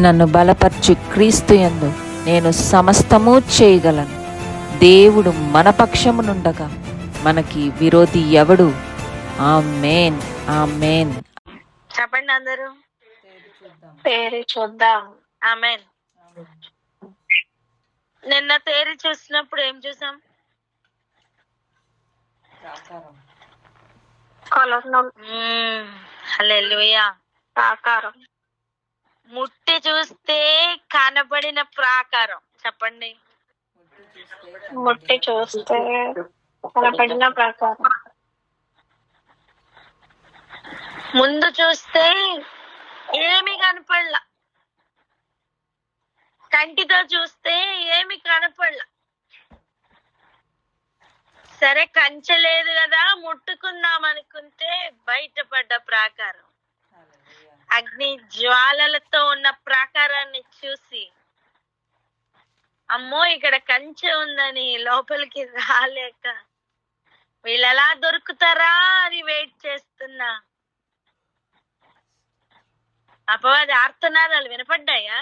నన్ను బలపరచు క్రీస్తు యందు నేను సమస్తము చేయగలను. దేవుడు మన పక్షమునుండగా మనకి విరోధి ఎవడు? ఆమేన్, ఆమేన్. చెప్పండి అందరూ, తేరి చూద్దాం. ఆమేన్. నిన్న తేరి చూసినప్పుడు ఏం చూసాం? హల్లెలూయా. ప్రాకారం. ముట్టి చూస్తే కనబడిన ప్రాకారం. చెప్పండి. ముట్టి చూస్తే కనబడిన ప్రాకారం. ముందు చూస్తే ఏమి కనపడలా, కంటితో చూస్తే ఏమి కనపడలా. సరే కంచె లేదు కదా, ముట్టుకుందాం అనుకుంటే బయటపడ్డ ప్రాకారం. అగ్ని జ్వాలలతో ఉన్న ప్రాకారాన్ని చూసి అమ్మో ఇక్కడ కంచె ఉందని లోపలికి రాలేక వీళ్ళు ఎలా దొరుకుతారా అని వెయిట్ చేస్తున్నా. అపవాది ఆర్తనాదాలు వినపడ్డాయా?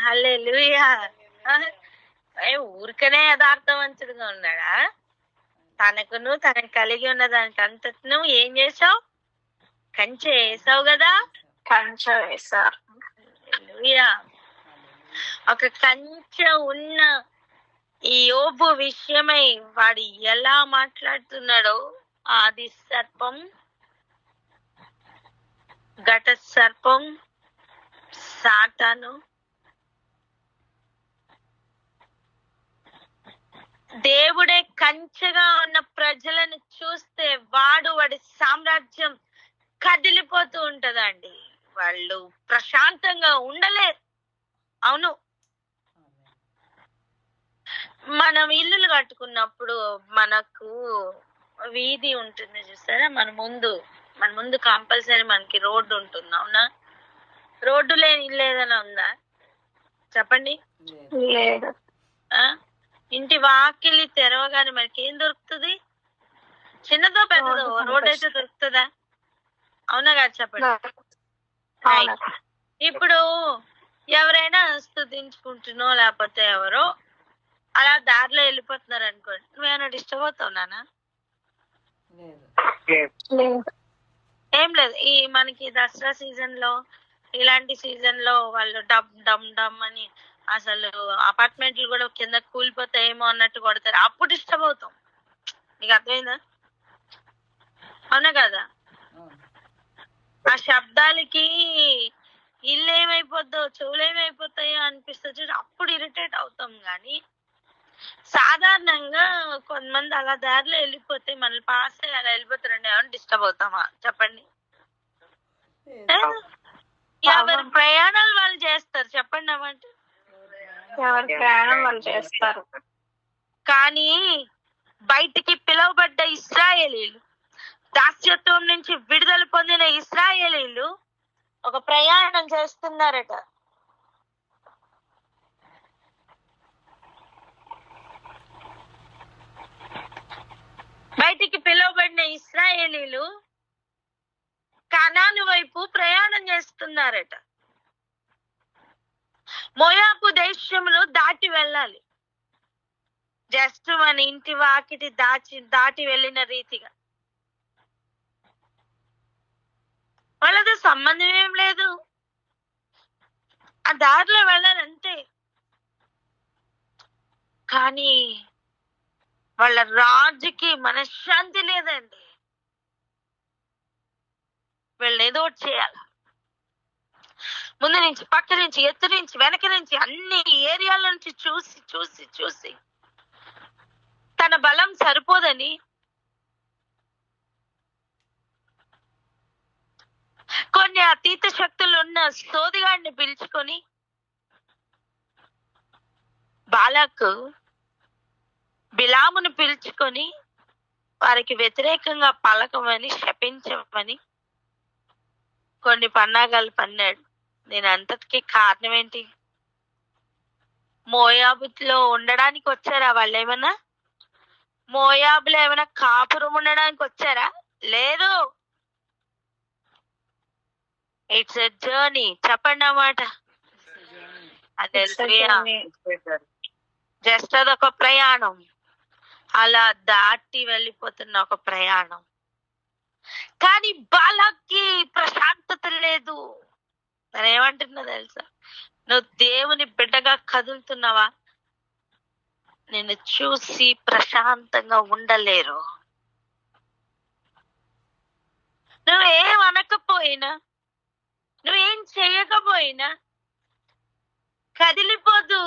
హల్లెలూయా. ఊరికనే యథార్థవంతుడిగా ఉన్నాడా? తనకును తనకు కలిగి ఉన్న దానికి అంతను ఏం చేసావు? కంచె వేసావు కదా. కంచె వేసా. ఒక కంచె ఉన్న ఈ యోబు విషయమై వాడు ఎలా మాట్లాడుతున్నాడో, ఆది సర్పం, ఘట సర్పం, సాతాను, దేవుడే కంచెగా ఉన్న ప్రజలను చూస్తే వాడి సామ్రాజ్యం కదిలిపోతూ ఉంటదండి. వాళ్ళు ప్రశాంతంగా ఉండలేరు. అవును, మనం ఇల్లులు కట్టుకున్నప్పుడు మనకు వీధి ఉంటుంది చూసారా, మన ముందు కంపల్సరీ మనకి రోడ్డు ఉంటుంది. అవునా? రోడ్డు లేని ఇల్లు ఏదైనా ఉందా? చెప్పండి. లేదు. ఇంటి వాకిలి తెరవగానే మనకి ఏం దొరుకుతుంది? చిన్నదో పెద్దదో రోడ్ అయితే దొరుకుతుందా? అవునా కాదు? చెప్పండి. ఇప్పుడు ఎవరైనా స్తుతించుకుంటున్నో లేకపోతే ఎవరో అలా దారిలో వెళ్ళిపోతున్నారు అనుకోండి, నువ్వేమైనా డిస్టర్బ్ అవుతావు నాన్న? ఏం లేదు. ఈ మనకి దసరా సీజన్ లో, ఇలాంటి సీజన్ లో వాళ్ళు డమ్ డమ్ అని అసలు అపార్ట్మెంట్లు కూడా కింద కూలిపోతాయేమో అన్నట్టు కొడతారు. అప్పుడు డిస్టర్బ్ అవుతాం. నీకు అర్థమైందా? అవునా కదా? ఆ శబ్దాలకి ఇల్లు ఏమైపోద్దో, చెవులు ఏమైపోతాయో అనిపిస్తుంది. అప్పుడు ఇరిటేట్ అవుతాం. కానీ సాధారణంగా కొంతమంది అలా దారిలో వెళ్ళిపోతే మనల్ని పాస్ అయ్యి అలా వెళ్ళిపోతారండి, ఏమైనా డిస్టర్బ్ అవుతామా? చెప్పండి. ఎవరి ప్రయాణాలు వాళ్ళు చేస్తారు. చెప్పండి అవ్వండి. ఎవరి ప్రయాణం వాళ్ళు చేస్తారు. కానీ బయటికి పిలువబడ్డ ఇశ్రాయేలీలు, దాస్యత్వం నుంచి విడుదల పొందిన ఇశ్రాయేలీలు ఒక ప్రయాణం చేస్తున్నారట. బయటికి పిలువబడిన ఇశ్రాయేలీలు కనాను వైపు ప్రయాణం చేస్తున్నారట. మోయాబు దేశంలో దాటి వెళ్ళాలి. జస్ట్ మన ఇంటి వాకిటి దాటి వెళ్ళిన రీతిగా. వాళ్ళతో సంబంధం ఏం లేదు, ఆ దారిలో వెళ్ళాలంతే. కానీ వాళ్ళ రాజుకి మనశ్శాంతి లేదండి. వీళ్ళు ఏదో ఒకటి చేయాలి. ముందు నుంచి, పక్క నుంచి, ఎత్తు నుంచి, వెనక నుంచి, అన్ని ఏరియాల నుంచి చూసి చూసి చూసి తన బలం సరిపోదని కొన్ని అతీత శక్తులు ఉన్న సోదిగాడిని పిలుచుకొని బాలాకు, బిలామును పిలుచుకొని వారికి వ్యతిరేకంగా పలకమని, శపించమని కొన్ని పన్నాగాలు పన్నాడు. నేను అంతటికి కారణం ఏంటి? మోయాబులో ఉండడానికి వచ్చారా వాళ్ళు? ఏమన్నా మోయాబులో ఏమైనా కాపురం ఉండడానికి వచ్చారా? లేదు. It's a journey. చెప్పండి అన్నమాట. జస్ట్ అదొక ప్రయాణం, అలా దాటి వెళ్ళిపోతున్న ఒక ప్రయాణం. కానీ బాలాకి ప్రశాంతత లేదు. నేను ఏమంటున్నా తెలుసా, నువ్వు దేవుని బిడ్డగా కదులుతున్నావా, నిన్ను చూసి ప్రశాంతంగా ఉండలేరు. నువ్వేం అనకపోయినా, నువ్వేం చేయకపోయినా కదిలిపోతూ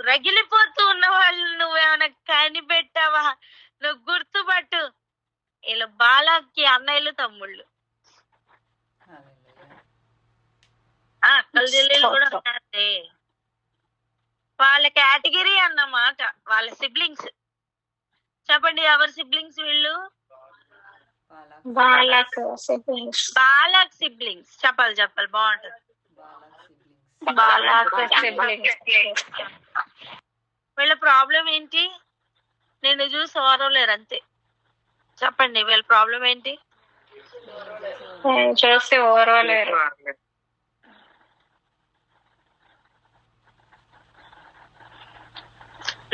రగిలిపోతూ ఉన్న వాళ్ళు నువ్వేమైనా కనిపెట్టావా? నువ్వు గుర్తుపట్టు, వీళ్ళు బాలాకి అన్నయ్యలు తమ్ముళ్ళు. అక్కల చెల్లెలు కూడా ఉన్నారే, వాళ్ళ కేటగిరీ అన్నమాట, వాళ్ళ సిబ్లింగ్స్. చెప్పండి, ఎవరి సిబ్లింగ్స్ వీళ్ళు? బాలక్ సిబ్లింగ్స్. బాలాక్ సిబ్లింగ్స్. చెప్పాలి బాగుంటది. బాలక్ సిబ్లింగ్స్. వీళ్ళ ప్రాబ్లం ఏంటి? నేను చూసి ఓరవలేరు అంతే. చెప్పండి, వీళ్ళ ప్రాబ్లం ఏంటి? చూసి ఓరవలేరు.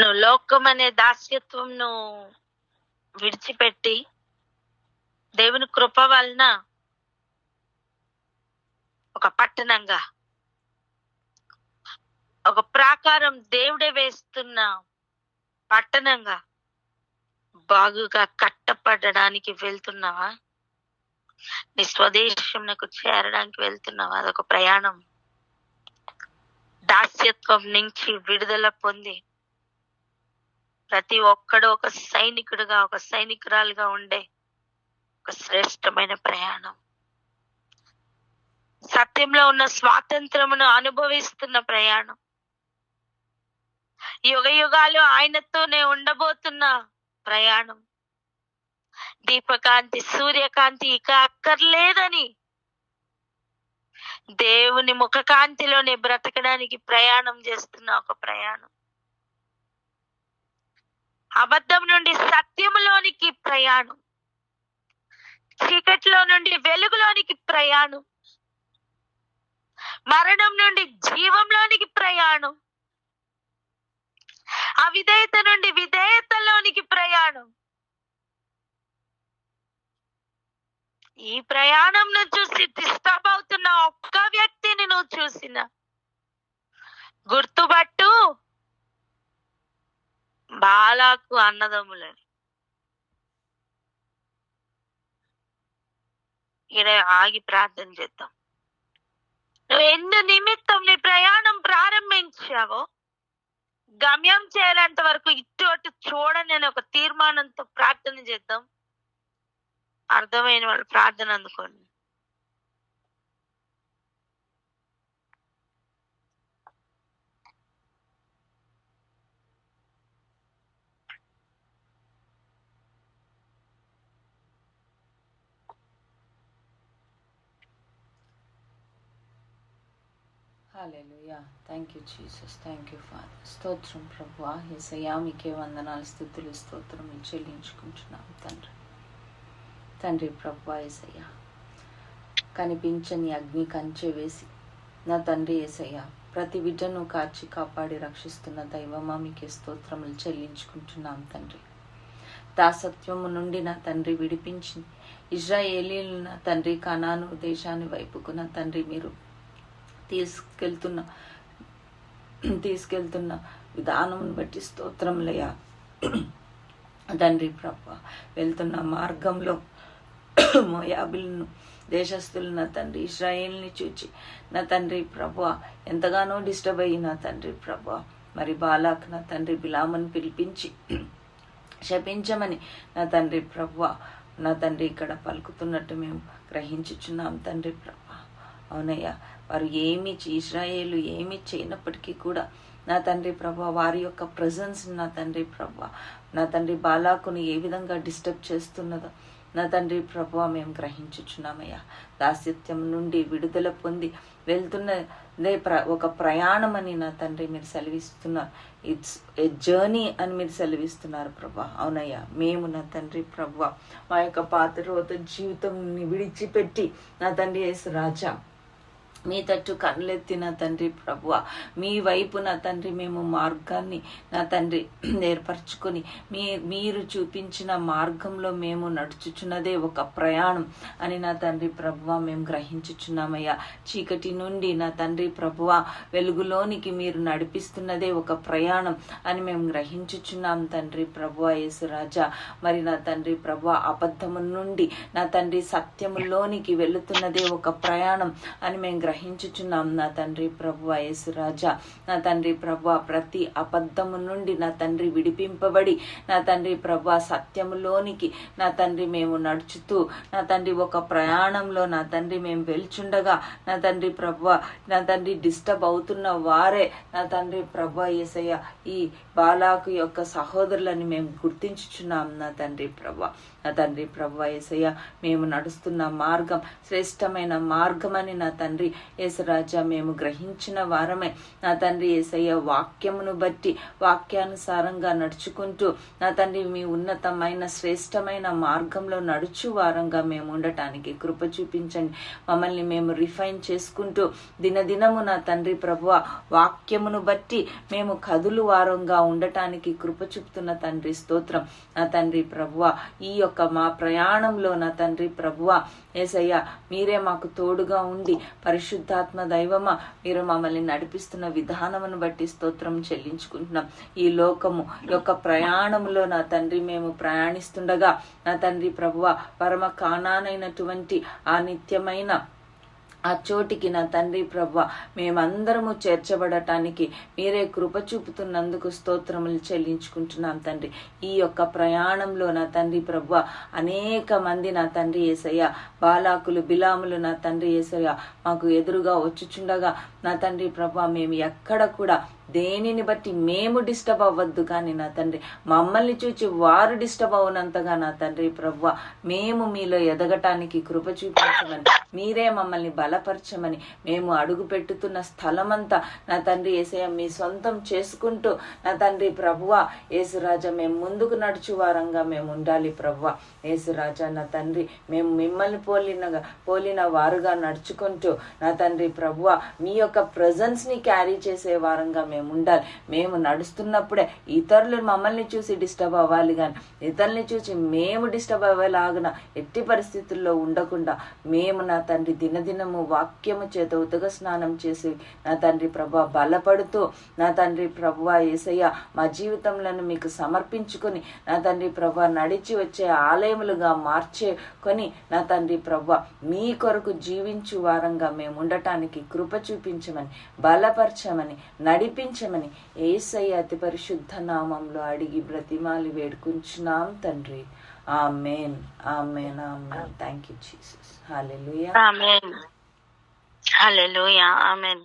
నువ్వు లోకం అనే దాస్యత్వం విడిచిపెట్టి దేవుని కృప వలన ఒక పట్టణంగా, ఒక ప్రాకారం దేవుడే వేస్తున్న పట్టణంగా బాగుగా కట్టపడడానికి వెళ్తున్నావా? నీ స్వదేశంకు చేరడానికి వెళ్తున్నావా? అదొక ప్రయాణం. దాస్యత్వం నుంచి విడుదల పొంది ప్రతి ఒక్కడు ఒక సైనికుడుగా, ఒక సైనికురాలుగా ఉండే ఒక శ్రేష్టమైన ప్రయాణం. సత్యంలో ఉన్న స్వాతంత్రమును అనుభవిస్తున్న ప్రయాణం. యుగ యుగాలు ఆయనతోనే ఉండబోతున్న ప్రయాణం. దీపకాంతి, సూర్యకాంతి ఇక అక్కర్లేదని దేవుని ముఖకాంతిలోనే బ్రతకడానికి ప్రయాణం చేస్తున్న ఒక ప్రయాణం. అబద్ధం నుండి సత్యములోనికి ప్రయాణం. చీకటిలో నుండి వెలుగులోనికి ప్రయాణం. మరణం నుండి జీవంలోనికి ప్రయాణం. అవిధేయత నుండి విధేయతలోనికి ప్రయాణం. ఈ ప్రయాణం చూసి డిస్టర్బ్ అవుతున్న ఒక్క వ్యక్తిని నువ్వు చూసిన గుర్తుపట్టు, బాలాకు అన్నదమ్ములని. ఇక్కడ ఆగి ప్రార్థన చేద్దాం. నువ్వు ఎందు నిమిత్తం నీ ప్రయాణం ప్రారంభించావో గమ్యం చేయాలంత వరకు ఇటు అటు చూడని అని ఒక తీర్మానంతో ప్రార్థన చేద్దాం. అర్థమైన వాళ్ళు ప్రార్థన అందుకోండి. Hallelujah. Thank you Jesus, thank you father. స్తోత్రం ప్రభువా. యేసయ్యా, మీకే వందనాలు, స్తుతులు, స్తోత్రములు చెల్లించుకుంటున్నాం తండ్రి. తండ్రి ప్రభువా యేసయ్యా, కనిపించని అగ్ని కంచె వేసి నా తండ్రి యేసయ్యా ప్రతి బిడ్డను కాచి కాపాడి రక్షిస్తున్న దైవమా, మీకే స్తోత్రములు చెల్లించుకుంటున్నాం తండ్రి. దాసత్వము నుండి నా తండ్రి విడిపించి ఇజ్రాయేలీలు నా తండ్రి కనాను దేశాన్ని వైపుకు నా తండ్రి మీరు తీసుకెళ్తున్న విధానమును బట్టి స్తోత్రములయ్యా తండ్రి ప్రభువా. వెళ్తున్న మార్గంలో మోయాబులను దేశస్తులు నా తండ్రి ఇశ్రాయేల్ని చూచి నా తండ్రి ప్రభువా ఎంతగానో డిస్టర్బ్ అయ్యి నా తండ్రి ప్రభువా మరి బాలాక్ నా తండ్రి బిలామును పిలిపించి శపించమని నా తండ్రి ప్రభువా నా తండ్రి ఇక్కడ పలుకుతున్నట్టు మేము గ్రహించుచున్నాం తండ్రి ప్రభువా. అవునయ్యా, వారు ఇశ్రాయేలు ఏమి చేయనప్పటికీ కూడా నా తండ్రి ప్రభువా వారి యొక్క ప్రజెన్స్ నా తండ్రి ప్రభువా నా తండ్రి బాలాకును ఏ విధంగా డిస్టర్బ్ చేస్తున్నదో నా తండ్రి ప్రభువా మేము గ్రహించుచున్నామయ్యా. దాస్యత్యం నుండి విడుదల పొంది వెళ్తున్నదే ఒక ప్రయాణం అని నా తండ్రి మీరు సెలవిస్తున్నారు. ఇట్స్ ఏ జర్నీ అని మీరు సెలవిస్తున్నారు ప్రభువా. అవునయ్యా, మేము నా తండ్రి ప్రభువా మా యొక్క పాత రోజు జీవితం విడిచిపెట్టి నా తండ్రి యేసు రాజా మీ తట్టు కళ్ళెత్తి నా తండ్రి ప్రభువ, మీ వైపు నా తండ్రి మేము మార్గాన్ని నా తండ్రి ఏర్పరచుకొని మీరు చూపించిన మార్గంలో మేము నడుచుచున్నదే ఒక ప్రయాణం అని నా తండ్రి ప్రభువ మేము గ్రహించుచున్నామయ్యా. చీకటి నుండి నా తండ్రి ప్రభువ వెలుగులోనికి మీరు నడిపిస్తున్నదే ఒక ప్రయాణం అని మేము గ్రహించుచున్నాం తండ్రి ప్రభువ యేసురాజా. మరి నా తండ్రి ప్రభువ అబద్ధము నుండి నా తండ్రి సత్యములోనికి వెళుతున్నదే ఒక ప్రయాణం అని మేము గ్రహించుచున్నాం నా తండ్రి ప్రభువా యేసురాజా. నా తండ్రి ప్రభువా ప్రతి అబద్ధము నుండి నా తండ్రి విడిపింపబడి నా తండ్రి ప్రభువా సత్యములోనికి నా తండ్రి మేము నడుచుతూ నా తండ్రి ఒక ప్రయాణంలో నా తండ్రి మేము వెళ్చుండగా నా తండ్రి ప్రభువా నా తండ్రి డిస్టర్బ్ అవుతున్న వారే నా తండ్రి ప్రభువా యేసయ్య ఈ బాలాకు యొక్క సహోదరులని మేము గుర్తించుచున్నాం నా తండ్రి ప్రభువా. నా తండ్రి ప్రభువా యేసయ్య మేము నడుస్తున్న మార్గం శ్రేష్టమైన మార్గమని నా తండ్రి యేసురాజా మేము గ్రహించిన వారమే నా తండ్రి యేసయ్య. వాక్యమును బట్టి వాక్యానుసారంగా నడుచుకుంటూ నా తండ్రి మీ ఉన్నతమైన శ్రేష్టమైన మార్గంలో నడుచు వారంగా మేము ఉండటానికి కృప చూపించండి. మమ్మల్ని మేము రిఫైన్ చేసుకుంటూ దినదినము నా తండ్రి ప్రభువ వాక్యమును బట్టి మేము కదులు వారంగా ఉండటానికి కృప చూపుతున్న తండ్రి స్తోత్రం. నా తండ్రి ప్రభువ ఈ యొక్క మా ప్రయాణంలో నా తండ్రి ప్రభువ యేసయ్య మీరే మాకు తోడుగా ఉండి పరిశుద్ధాత్మ దైవమా మీరు మమ్మల్ని నడిపిస్తున్న విధానమును బట్టి స్తోత్రం చెల్లించుకుంటున్నాం. ఈ లోకము యొక్క ప్రయాణంలో నా తండ్రి మేము ప్రయాణిస్తుండగా నా తండ్రి ప్రభువ పరమ కానానైనటువంటి ఆ నిత్యమైన ఆ చోటికి నా తండ్రి ప్రభువ మేమందరము చేర్చబడటానికి మీరే కృప చూపుతున్నందుకు స్తోత్రములు చెల్లించుకుంటున్నాం తండ్రి. ఈ యొక్క ప్రయాణంలో నా తండ్రి ప్రభువ అనేక మంది నా తండ్రి యేసయ్య బాలాకులు బిలాములు నా తండ్రి యేసయ్య మాకు ఎదురుగా వచ్చుచుండగా నా తండ్రి ప్రభువ మేము ఎక్కడ కూడా దేనిని బట్టి మేము డిస్టర్బ్ అవ్వద్దు కానీ నా తండ్రి మమ్మల్ని చూచి వారు డిస్టర్బ్ అవునంతగా నా తండ్రి ప్రభువ మేము మీలో ఎదగటానికి కృప చూపించమని మీరే మమ్మల్ని బలపరచమని మేము అడుగు పెట్టుతున్న స్థలమంతా నా తండ్రి యేసయ్య మీ సొంతం చేసుకుంటూ నా తండ్రి ప్రభువ యేసురాజా మేము ముందుకు నడుచు వారంగా మేము ఉండాలి ప్రభువ యేసురాజా. నా తండ్రి మేము మిమ్మల్ని పోలిన వారుగా నడుచుకుంటూ నా తండ్రి ప్రభువ మీ యొక్క ప్రెజెన్స్ ని క్యారీ చేసే వారంగా మేము ఉండాలి. మేము నడుస్తున్నప్పుడే ఇతరులు మమ్మల్ని చూసి డిస్టర్బ్ అవ్వాలి కానీ ఇతరుల్ని చూసి మేము డిస్టర్బ్ అవ్వేలాగున ఎట్టి పరిస్థితుల్లో ఉండకుండా మేము నా తండ్రి దినదినము వాక్యము చేత ఉతక స్నానం చేసి నా తండ్రి ప్రభువా బలపడుతూ నా తండ్రి ప్రభువా యేసయ్య మా జీవితంలో మీకు సమర్పించుకొని నా తండ్రి ప్రభువా నడిచి వచ్చే ఆలయములుగా మార్చేకొని నా తండ్రి ప్రభువా మీ కొరకు జీవించు వారంగా మేము ఉండటానికి కృప చూపించమని బలపరచమని నడిపించమని యేసయ్య అతి పరిశుద్ధ నామంలో అడిగి బ్రతిమాలి వేడుకుంటున్నాం తండ్రి. Amen amen amen. Thank you Jesus. Hallelujah amen hallelujah amen.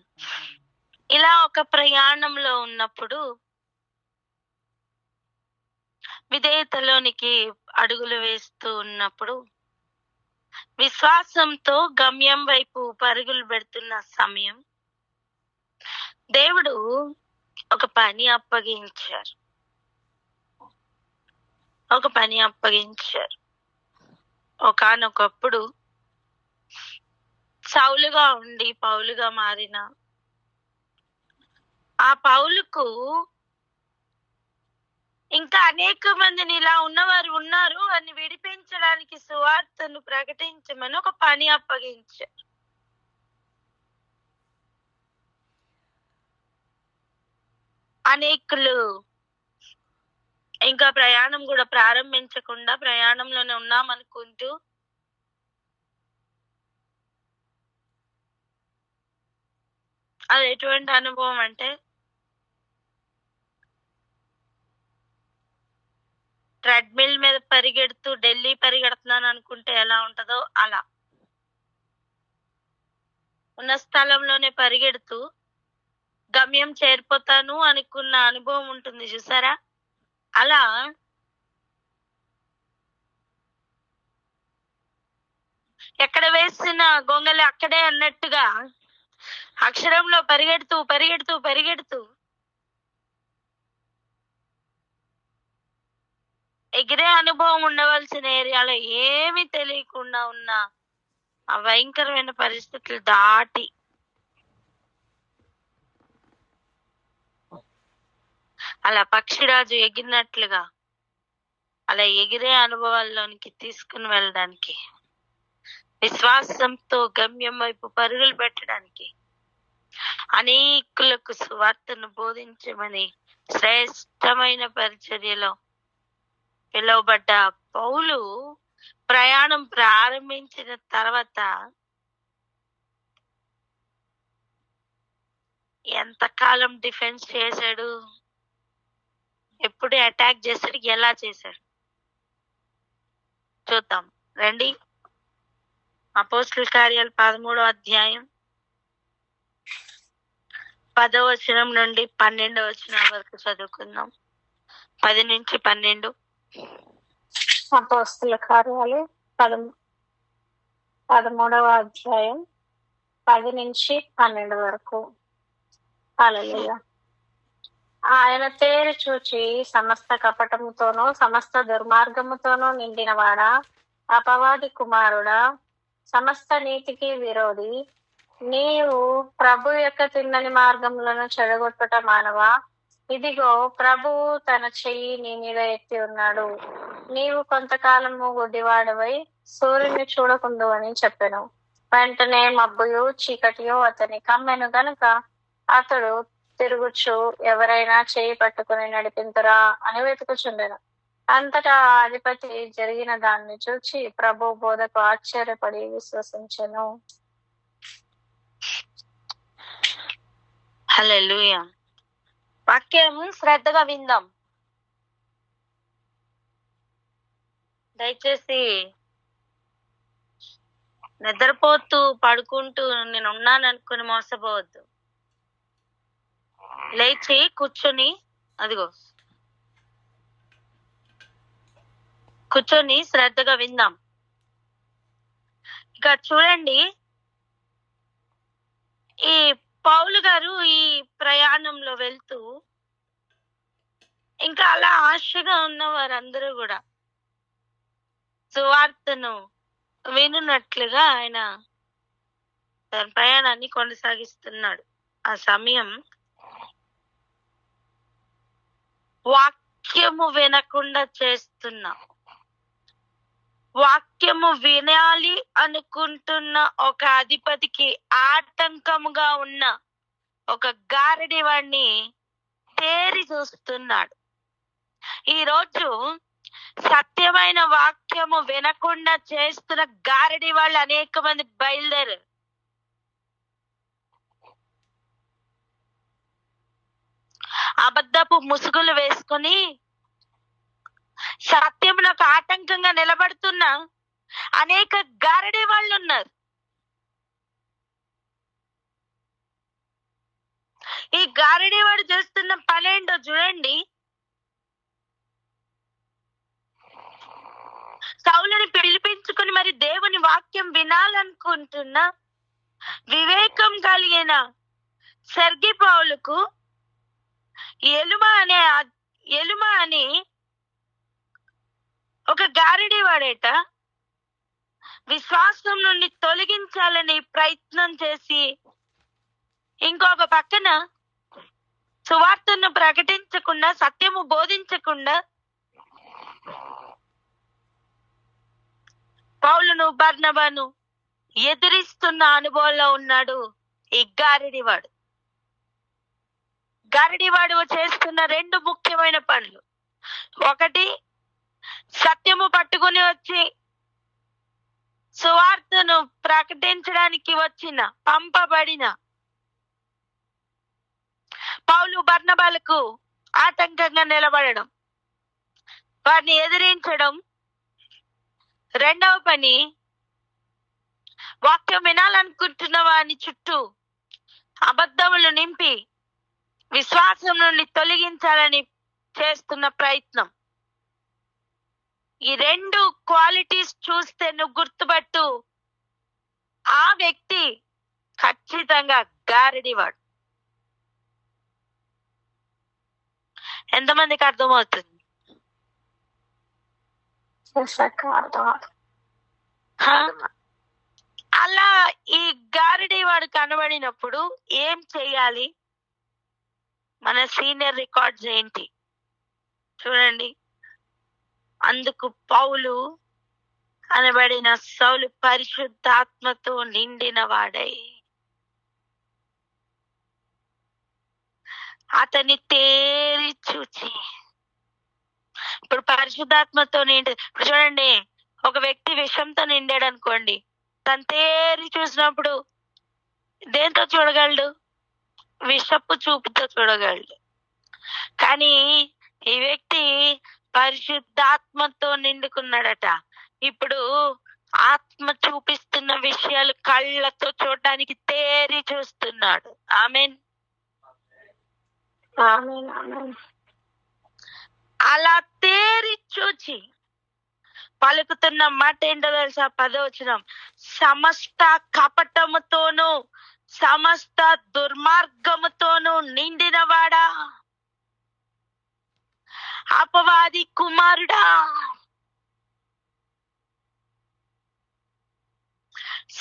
ఇలా ఒక ప్రయాణంలో ఉన్నప్పుడు విధేయతలోనికి అడుగులు వేస్తూ ఉన్నప్పుడు విశ్వాసంతో గమ్యం వైపు పరుగులు పెడుతున్న సమయం దేవుడు ఒక పని అప్పగించారు. ఒకానొకప్పుడు సౌలుగా ఉండి పౌలుగా మారిన ఆ పౌలుకు ఇంకా అనేక మందిని ఇలా ఉన్నవారు ఉన్నారు అని విడిపించడానికి సువార్తను ప్రకటించమని ఒక పని అప్పగించారు. అనేకులు ఇంకా ప్రయాణం కూడా ప్రారంభించకుండా ప్రయాణంలోనే ఉన్నామనుకుంటూ అది ఎటువంటి అనుభవం అంటే ట్రెడ్మిల్ మీద పరిగెడుతూ ఢిల్లీ పరిగెడుతున్నాను అనుకుంటే ఎలా ఉంటదో అలా ఉన్న స్థలంలోనే పరిగెడుతూ గమ్యం చేరిపోతాను అనుకున్న అనుభవం ఉంటుంది చూసారా. అలా ఎక్కడ వేసిన గొంగలి అక్కడే అన్నట్టుగా అక్షరంలో పరిగెడుతూ పరిగెడుతూ పరిగెడుతూ ఎగిరే అనుభవం ఉండవలసిన ఏరియాలో ఏమీ తెలియకుండా ఉన్న ఆ భయంకరమైన పరిస్థితులు దాటి అలా పక్షిరాజు ఎగిరినట్లుగా అలా ఎగిరే అనుభవాల్లోనికి తీసుకుని వెళ్ళడానికి, విశ్వాసంతో గమ్యం వైపు పరుగులు పెట్టడానికి, అనేకులకు సువార్తను బోధించమని శ్రేష్టమైన పరిచర్యలో పిలువబడ్డ పౌలు ప్రయాణం ప్రారంభించిన తర్వాత ఎంతకాలం డిఫెన్స్ చేశాడు, ఎప్పుడు అటాక్ చేశాడు, ఎలా చేశాడు చూద్దాం రండి. అపోస్తలుల కార్యాలు 13వ అధ్యాయం 10వ వచనం నుండి 12వ వచనం వరకు చదువుకుందాం. 10 నుంచి 12. అపోస్తలుల కార్యాలు 13వ అధ్యాయం 10 నుంచి 12 వరకు. హల్లెలూయా. ఆయన తేరి చూచి సమస్త కపటముతోనూ సమస్త దుర్మార్గముతోనూ నిండినవాడా, అపవాది కుమారుడా, సమస్త నీతికి విరోధి, నీవు ప్రభు యొక్క తిన్నని మార్గములను చెడగొట్టుట మానవా. ఇదిగో ప్రభువు తన చెయ్యి నీ మీద ఎత్తి ఉన్నాడు. నీవు కొంతకాలము గుడ్డివాడవై సూర్యుని చూడకుందు అని చెప్పెను. వెంటనే మబ్బుయు చీకటియు అతని కమ్మెను గనుక అతడు తిరుగుచు ఎవరైనా చేయి పట్టుకుని నడిపింతురా అని వెతుకుచుండెను. అంతటా ఆ అధిపతి జరిగిన దాన్ని చూచి ప్రభు బోధకు ఆశ్చర్యపడి విశ్వసించెను. హల్లెలూయా. వాక్యం శ్రద్ధగా విందాం. దయచేసి నిద్రపోతూ పడుకుంటూ నేను ఉన్నాను అనుకుని మోసపోవద్దు. లేచి కూర్చొని శ్రద్ధగా విందాం. ఇక చూడండి, ఈ పౌలు గారు ఈ ప్రయాణంలో వెళ్తూ ఇంకా అలా ఆశగా ఉన్న వారందరూ కూడా సువార్తను వినున్నట్లుగా ఆయన తన ప్రయాణాన్ని కొనసాగిస్తున్నాడు. ఆ సమయం వాక్యము వినకుండా చేస్తున్నా, వాక్యము వినాలి అనుకుంటున్న ఒక అధిపతికి ఆటంకముగా ఉన్న ఒక గారడి వాడిని తేరి చూస్తున్నాడు. ఈరోజు సత్యమైన వాక్యము వినకుండా చేస్తున్న గారడి వాళ్ళు అనేక మంది బయలుదేరారు. అబద్ధపు ముసుగులు వేసుకొని సత్యమునకు ఆటంకంగా నిలబడుతున్న అనేక గారడి వాళ్ళు ఉన్నారు. ఈ గారడి వాడు చేస్తున్న పనేంటో చూడండి. సౌలుని పిలిపించుకుని మరి దేవుని వాక్యం వినాలనుకుంటున్న వివేకం కలిగిన సెర్గి పౌలుకు ఎలుమ అని ఒక గారడి వాడేట విశ్వాసం నుండి తొలగించాలని ప్రయత్నం చేసి ఇంకొక పక్కన సువార్తను ప్రకటించకుండా, సత్యము బోధించకుండా పౌలును బర్నబాను ఎదిరిస్తున్న అనుభవంలో ఉన్నాడు ఈ గారడివాడు. గారడివాడు చేస్తున్న రెండు ముఖ్యమైన పనులు. ఒకటి, సత్యము పట్టుకుని వచ్చి సువార్తను ప్రకటించడానికి పంపబడిన పౌలు బర్నబాలకు ఆటంకంగా నిలబడడం, వారిని ఎదిరించడం. రెండవ పని, వాక్యం వినాలనుకుంటున్న వారిని చుట్టూ అబద్ధములు నింపి విశ్వాసం నుండి తొలగించాలని చేస్తున్న ప్రయత్నం. ఈ రెండు క్వాలిటీస్ చూస్తే నువ్వు గుర్తుపట్టు, ఆ వ్యక్తి ఖచ్చితంగా గారడివాడు. ఎంతమందికి అర్థమవుతుంది? అలా ఈ గారడి వాడు కనబడినప్పుడు ఏం చెయ్యాలి? మన సీనియర్ రికార్డ్స్ ఏంటి? చూడండి, అందుకు పౌలు అనబడిన సౌలు పరిశుద్ధాత్మతో నిండిన వాడై అతన్ని తేరి చూచి, ఇప్పుడు పరిశుద్ధాత్మతో ఇప్పుడు చూడండి, ఒక వ్యక్తి విషంతో నిండాడు అనుకోండి, తను తేరి చూసినప్పుడు దేంతో చూడగలడు? విషపు చూపుతో చూడగలడు. కానీ ఈ వ్యక్తి పరిశుద్ధాత్మతో నిండుకున్నాడట. ఇప్పుడు ఆత్మ చూపిస్తున్న విషయాలు కళ్ళతో చూడడానికి తేరి చూస్తున్నాడు. ఆమేన్. అలా తేరి చూచి పలుకుతున్న మాట ఏంటో తెలుసా? 10వ వచనం, సమస్త కపటముతోనూ సమస్త దుర్మార్గముతోనూ నిండినవాడా, అపవాది కుమారుడా,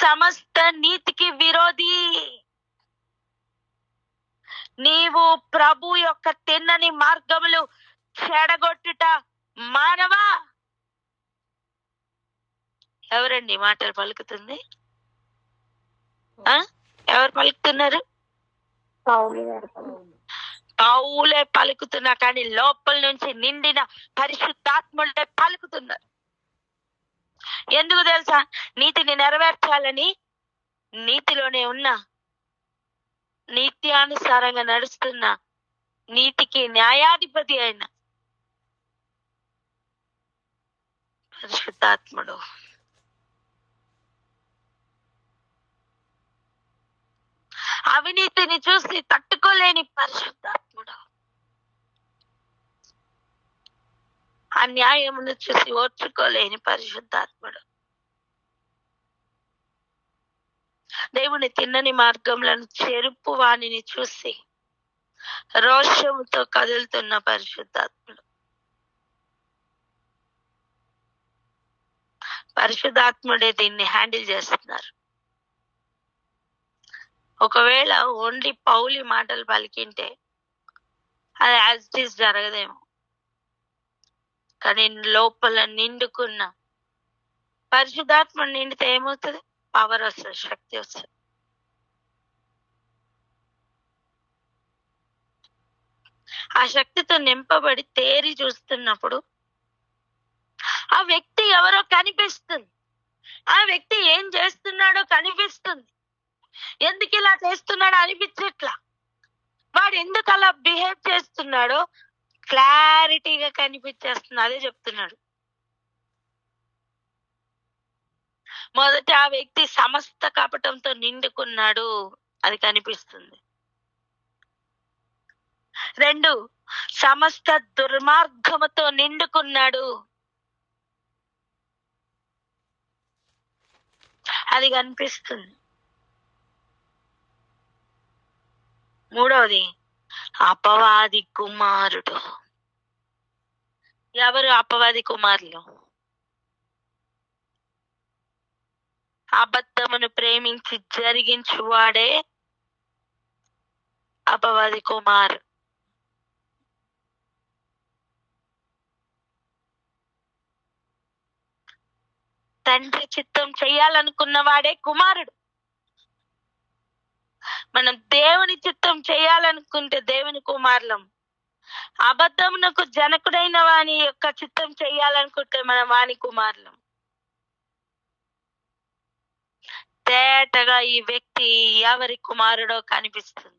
సమస్త నీతికి విరోధి, నీవు ప్రభు యొక్క తిన్నని మార్గములు చెడగొట్టుట మానవా. ఎవరండి మాటలు పలుకుతుంది? ఎవరు పలుకుతున్నారు? పౌలే పలుకుతున్నా, కానీ లోపల నుంచి నిండిన పరిశుద్ధాత్ముడే పలుకుతున్నారు. ఎందుకు తెలుసా? నీతిని నెరవేర్చాలని, నీతిలోనే ఉన్నా, నీత్యానుసారంగా నడుస్తున్న, నీతికి న్యాయాధిపతి అయిన పరిశుద్ధాత్ముడు. అవినీతిని చూసి తట్టుకోలేని పరిశుద్ధాత్ముడు, అన్యాయమును చూసి ఓర్చుకోలేని పరిశుద్ధాత్ముడు, దేవుని తిన్నని మార్గంలను చెరుపు వాణిని చూసి రోషముతో కదులుతున్న పరిశుద్ధాత్ముడు. పరిశుద్ధాత్ముడే దీన్ని హ్యాండిల్ చేస్తున్నారు. ఒకవేళ ఓన్లీ పౌలి మాటలు పలికింటే అది యాజ్ ఇట్ ఈస్ జరగదేమో. కానీ లోపల నిండుకున్న పరిశుద్ధాత్మ నిండితే ఏమవుతుంది? పవర్ వస్తుంది, శక్తి వస్తుంది. ఆ శక్తితో నింపబడి తేరి చూస్తున్నప్పుడు ఆ వ్యక్తి ఎవరో కనిపిస్తుంది, ఆ వ్యక్తి ఏం చేస్తున్నాడో కనిపిస్తుంది. ఎందుకు ఇలా చేస్తున్నాడో అనిపించట్లా, వాడు ఎందుకు అలా బిహేవ్ చేస్తున్నాడో క్లారిటీగా కనిపించేస్తుంది. అదే చెప్తున్నాడు. మొదట ఆ వ్యక్తి సమస్త కపటంతో నిండుకున్నాడు, అది కనిపిస్తుంది. 2, సమస్త దుర్మార్గముతో నిండుకున్నాడు, అది కనిపిస్తుంది. 3వది, అపవాది కుమారుడు. ఎవరు అపవాది కుమారులు? అబద్ధమును ప్రేమించి జరిగించువాడే అపవాది కుమారు. తండ్రి చిత్తం చెయ్యాలనుకున్న వాడే కుమారుడు. మనం దేవుని చిత్తం చేయాలనుకుంటే దేవుని కుమారులం. అబద్ధమునకు జనకుడైన వాని యొక్క చిత్తం చేయాలనుకుంటే మనం వాని కుమారులం. తేటగా ఈ వ్యక్తి ఎవరి కుమారుడో కనిపిస్తుంది.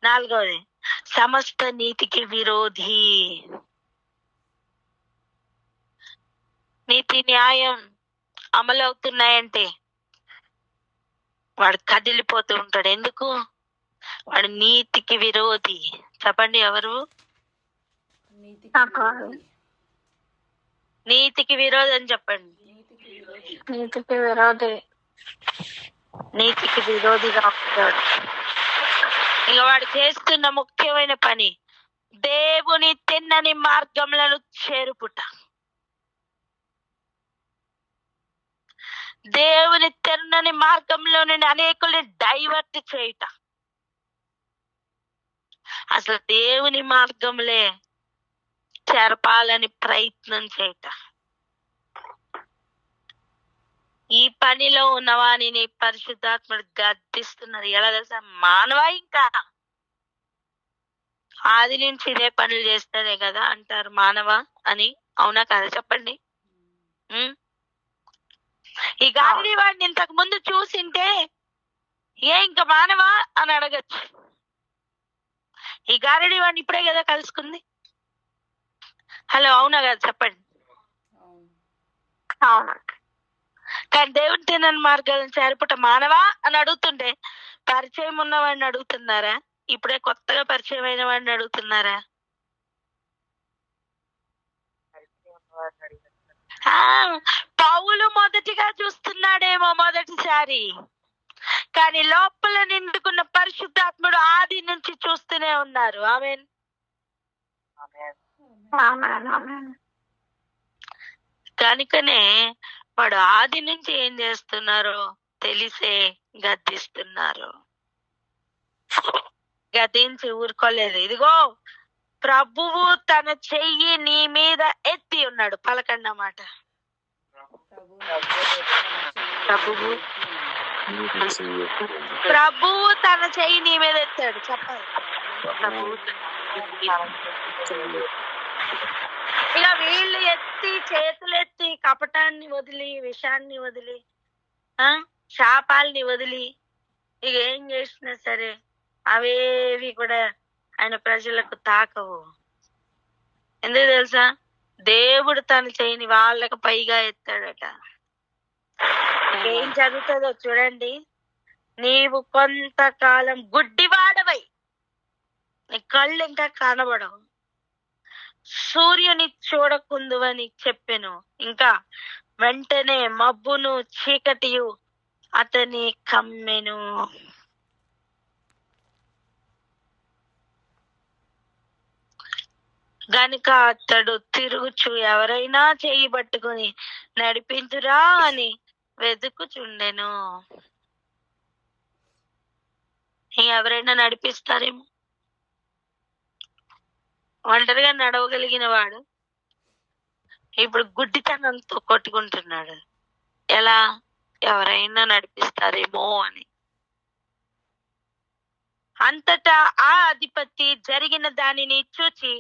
4వది, సమస్త నీతికి విరోధి. నీతి న్యాయం అమలవుతున్నాయంటే వాడు కదిలిపోతూ ఉంటాడు. ఎందుకు? వాడు నీతికి విరోధి. చెప్పండి, ఎవరు? నీతికి విరోధి అని చెప్పండి. నీతికి విరోధి. నీతికి విరోధిగా ఉంటాడు. ఇక వాడు చేస్తున్న ముఖ్యమైన పని దేవుని తిన్నని మార్గములను చేరుపుట, దేవుని తిన్నని మార్గంలో నుండి అనేకుల్ని డైవర్ట్ చేయుట. అసలు దేవుని మార్గంలే చెరపాలని ప్రయత్నం చేయట. ఈ పనిలో ఉన్నవాని పరిశుద్ధాత్ముడు గద్దిస్తున్నారు. ఎలా తెలుసా? మానవా, ఇంకా ఆది నుంచి ఇదే పనులు చేస్తానే కదా అంటారు మానవా అని. అవునా కదా చెప్పండి? ఈ గాలిని వాడిని ఇంతకు ముందు చూసింటే ఇంకా మానవా అని అడగచ్చు. ఈ గారడి వాడిని ఇప్పుడే కదా కలుసుకుంది. హలో, అవునా కదా చెప్పండి? అవును. కానీ దేవుని తినని మార్గాలను చేరుపుట మానవా అని అడుగుతుంటే పరిచయం ఉన్నవాడిని అడుగుతున్నారా? ఇప్పుడే కొత్తగా పరిచయం అయిన వాడిని అడుగుతున్నారా? పౌలు మొదటిగా చూస్తున్నాడేమో మొదటిసారి, కానీ లోపల నిండుకున్న పరిశుద్ధాత్ముడు ఆది నుంచి చూస్తూనే ఉన్నారు. ఆమేన్. కనుకనే వాడు ఆది నుంచి ఏం చేస్తున్నారో తెలిసే గద్దిస్తున్నారు. గద్దించి ఊరుకోలేదు. ఇదిగో ప్రభువు తన చెయ్యి నీ మీద ఎత్తి ఉన్నాడు. పలకండి అన్నమాట. ప్రభువు తన చెయ్యి నీ మీద ఎత్తాడు. చెప్పాలి. ఇక వీళ్ళు ఎత్తి చేతులు ఎత్తి కపటాన్ని వదిలి, విషాన్ని వదిలి, శాపాల్ని వదిలి ఇక ఏం చేసినా సరే అవేవి కూడా ఆయన ప్రజలకు తాకవు. ఎందుకు తెలుసా? దేవుడు తన చెయ్యిని వాళ్ళకు పైగా ఎత్తాడట. ఏం జరుగుతుందో చూడండి. నీవు కొంతకాలం గుడ్డివాడవై, నీ కళ్ళు ఇంకా కనబడవు, సూర్యుని చూడకుందువని చెప్పెను. ఇంకా వెంటనే మబ్బును చీకటియు అతని కమ్మెను. గనుక అతడు తిరుగుచు ఎవరైనా చేయి పట్టుకుని నడిపించురా అని వెతుకుచుండెను. ఎవరైనా నడిపిస్తారేమో. ఒంటరిగా నడవగలిగిన వాడు ఇప్పుడు గుడ్డితనంతో కొట్టుకుంటున్నాడు. ఎలా? ఎవరైనా నడిపిస్తారేమో అని. అంతటా ఆ అధిపతి జరిగిన దానిని చూచి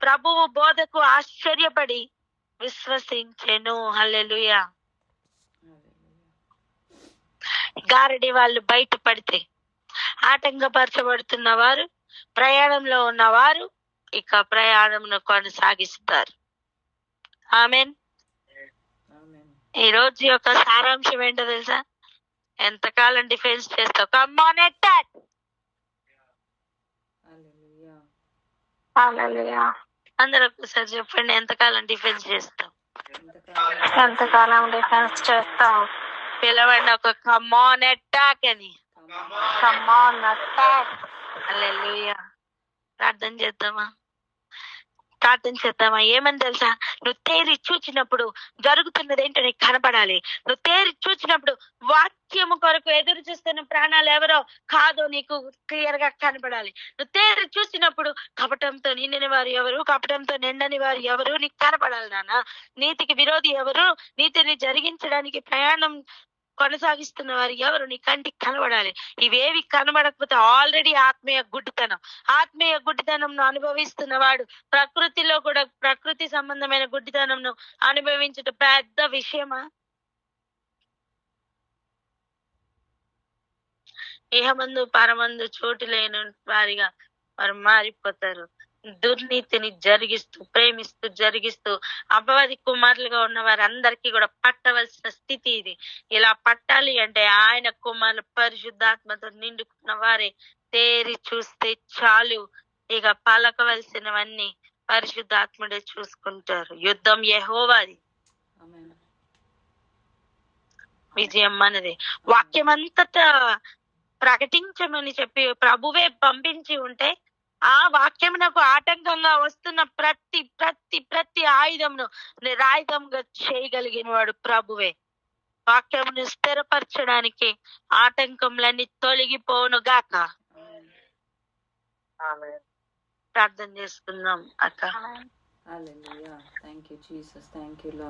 ప్రభువు బోధకు ఆశ్చర్యపడి విశ్వసించెను. హల్లెలూయా. గారడి వాళ్ళు బయటపడితే ఆటంకపరచబడుతున్న వారు, ప్రయాణంలో ఉన్నవారు ఇక ప్రయాణంను కొనసాగిస్తారు. ఆమేన్. ఈ రోజు యొక్క సారాంశం ఏంటో తెలుసా? ఎంతకాలం డిఫెన్స్ చేస్తావు? Come on attack. అందరూ ఒకసారి చెప్పండి. ఎంతకాలం డిఫెన్స్ చేస్తావు? ఎంతకాలం డిఫెన్స్ చేస్తావు? పిలవండి ఒక కమ్ ఆన్ అటాక్ అని. Come on attack. హల్లెలూయా. ప్రార్థన చేద్దామా? ఏమని తెలుసా? నువ్వు తేరి చూచినప్పుడు జరుగుతున్నది ఏంటో నీకు కనపడాలి. నువ్వు తేరి చూచినప్పుడు వాక్యము కొరకు ఎదురు చూస్తున్న ప్రాణాలు ఎవరో కాదో నీకు క్లియర్ గా కనపడాలి. నువ్వు తేరి చూసినప్పుడు కపటంతో నిండిన వారు ఎవరు, కపటంతో నిండని వారు ఎవరు నీకు కనపడాలి. నాన్న, నీతికి విరోధి ఎవరు, నీతిని జరిగించడానికి ప్రయాణం కొనసాగిస్తున్న వారు ఎవరు నీ కంటికి కనబడాలి. ఇవేవి కనబడకపోతే ఆల్రెడీ ఆత్మీయ గుడ్డితనంను అనుభవిస్తున్న వాడు ప్రకృతిలో కూడా ప్రకృతి సంబంధమైన గుడ్డితనంను అనుభవించడం పెద్ద విషయమా? ఇహమందు పరమందు చోటు లేని వారిగా వారు మారిపోతారు. దుర్నీతిని ప్రేమిస్తూ అపవాది కుమారులుగా ఉన్న వారందరికీ కూడా పట్టవలసిన స్థితి ఇది. ఇలా పట్టాలి అంటే ఆయన కుమారులు పరిశుద్ధాత్మతో నిండుకున్న వారే తేరి చూస్తే చాలు. ఇక పలకవలసినవన్నీ పరిశుద్ధాత్ముడే చూసుకుంటారు. యుద్ధం యెహోవాది, విజయం మనదే. వాక్యం అంతటా ప్రకటించమని చెప్పి ప్రభువే పంపించి ఉంటే ఆ వాక్యమునకు ఆటంకంగా వస్తున్న ప్రతి ఆయుధమును నిరాయుధంగా చేయగలిగిన వాడు ప్రభువే. వాక్యమును స్థిరపరచడానికి ఆటంకములన్నీ తొలగిపోను గాక. ప్రార్థన చేసుకుందాం అక్క. Hallelujah. Thank you Jesus. Thank you lord.